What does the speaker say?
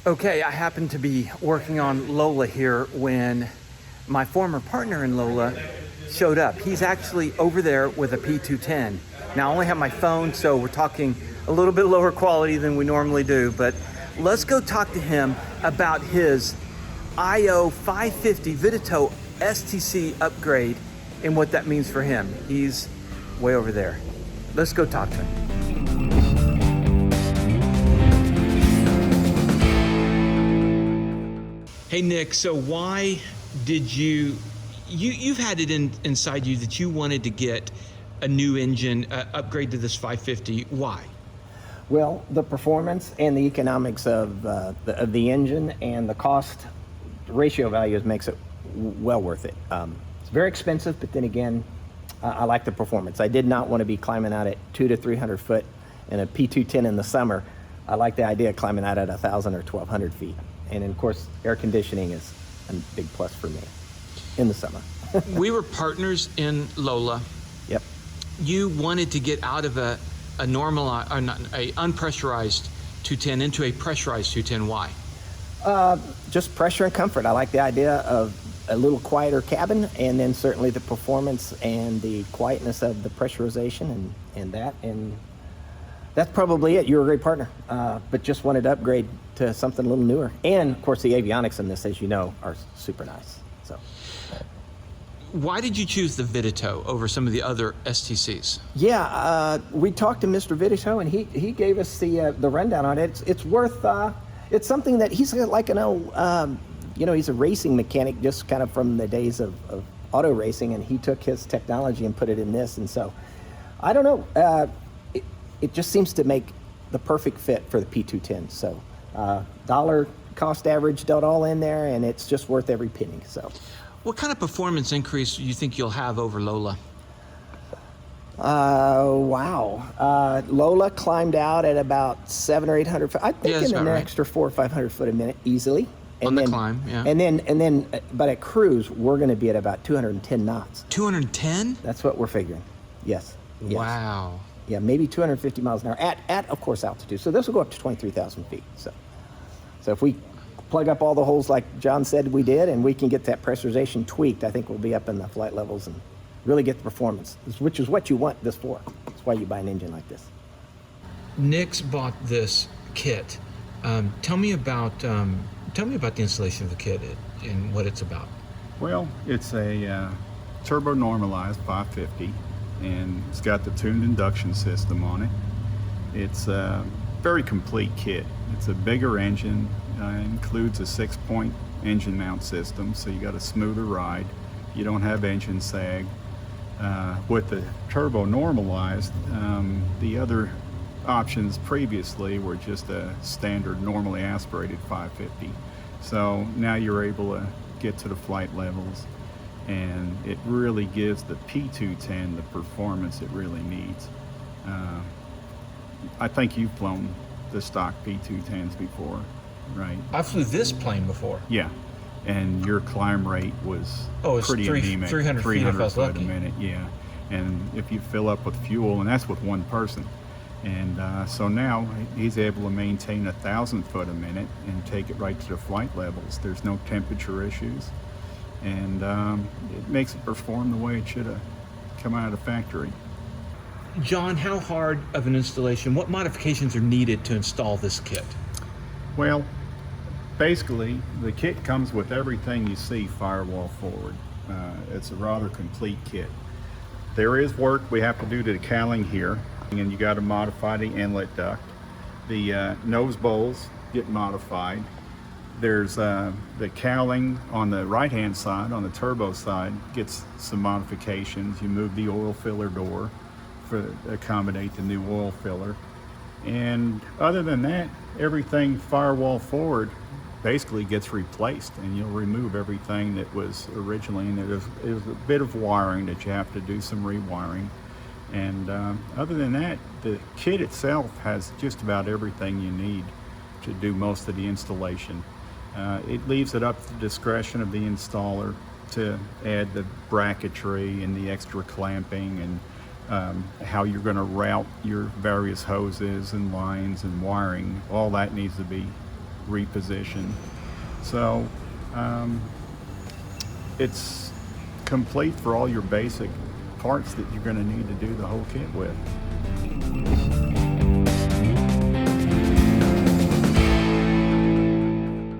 Okay, I happened to be working on Lola here when my former partner in Lola showed up. He's actually over there with a P210. Now I only have my phone, so we're talking a little bit lower quality than we normally do, but let's go talk to him about his IO 550 Vititoe STC upgrade and what that means for him. He's way over there. Let's go talk to him. Hey Nick, so why did you've had it inside you that you wanted to get a new engine, upgrade to this 550, why? Well, the performance and the economics of the engine and the cost ratio values makes it well worth it. It's very expensive, but then again, I like the performance. I did not want to be climbing out at 200 to 300 foot in a P210 in the summer. I like the idea of climbing out at 1,000 or 1,200 feet. And of course, air conditioning is a big plus for me in the summer. We were partners in Lola. Yep. You wanted to get out of a unpressurized 210 into a pressurized 210. Why? Just pressure and comfort. I like the idea of a little quieter cabin, and then certainly the performance and the quietness of the pressurization and that's probably it. You're a great partner, but just wanted to upgrade to something a little newer. And of course the avionics in this, as you know, are super nice. So. Why did you choose the Vititoe over some of the other STCs? Yeah, we talked to Mr. Vititoe, and he gave us the rundown on it. It's worth, it's something that he's like an old, he's a racing mechanic just kind of from the days of auto racing, and he took his technology and put it in this. And so, I don't know, it just seems to make the perfect fit for the P210. So, dollar cost averaged out all in there, and it's just worth every penny. So. What kind of performance increase do you think you'll have over Lola? Wow. Lola climbed out at about 700 or 800 foot. I think in an extra 400 or 500 foot a minute easily. And on the climb, yeah. And then, but at cruise, we're going to be at about 210 knots. 210? That's what we're figuring. Yes. Wow. Yeah, maybe 250 miles an hour at of course, altitude. So this will go up to 23,000 feet. So if we plug up all the holes like John said we did, and we can get that pressurization tweaked, I think we'll be up in the flight levels and really get the performance, which is what you want this for. That's why you buy an engine like this. Nick's bought this kit. Tell me about the installation of the kit and what it's about. Well, it's a turbo normalized 550, and it's got the tuned induction system on it. It's a very complete kit. It's a bigger engine, includes a 6-point engine mount system, so you got a smoother ride. You don't have engine sag. With the turbo normalized, the other options previously were just a standard normally aspirated 550. So now you're able to get to the flight levels, and it really gives the P210 the performance it really needs. I think you've flown the stock P210s before, right? I flew this plane before. Yeah, and your climb rate was pretty anemic. 300 feet if I was lucky. a minute, yeah. And if you fill up with fuel, and that's with one person. And so now he's able to maintain 1,000 foot a minute and take it right to the flight levels. There's no temperature issues, and it makes it perform the way it should have come out of the factory. John, how hard of an installation, what modifications are needed to install this kit? Well, basically, the kit comes with everything you see firewall forward. It's a rather complete kit. There is work we have to do to the cowling here, and you got to modify the inlet duct. The nose bowls get modified. There's the cowling on the right-hand side, on the turbo side, gets some modifications. You move the oil filler door to accommodate the new oil filler. And other than that, everything firewall forward basically gets replaced, and you'll remove everything that was originally, and there's a bit of wiring that you have to do some rewiring. And other than that, the kit itself has just about everything you need to do most of the installation. It leaves it up to the discretion of the installer to add the bracketry and the extra clamping and how you're going to route your various hoses and lines and wiring. All that needs to be repositioned. So it's complete for all your basic parts that you're going to need to do the whole kit with.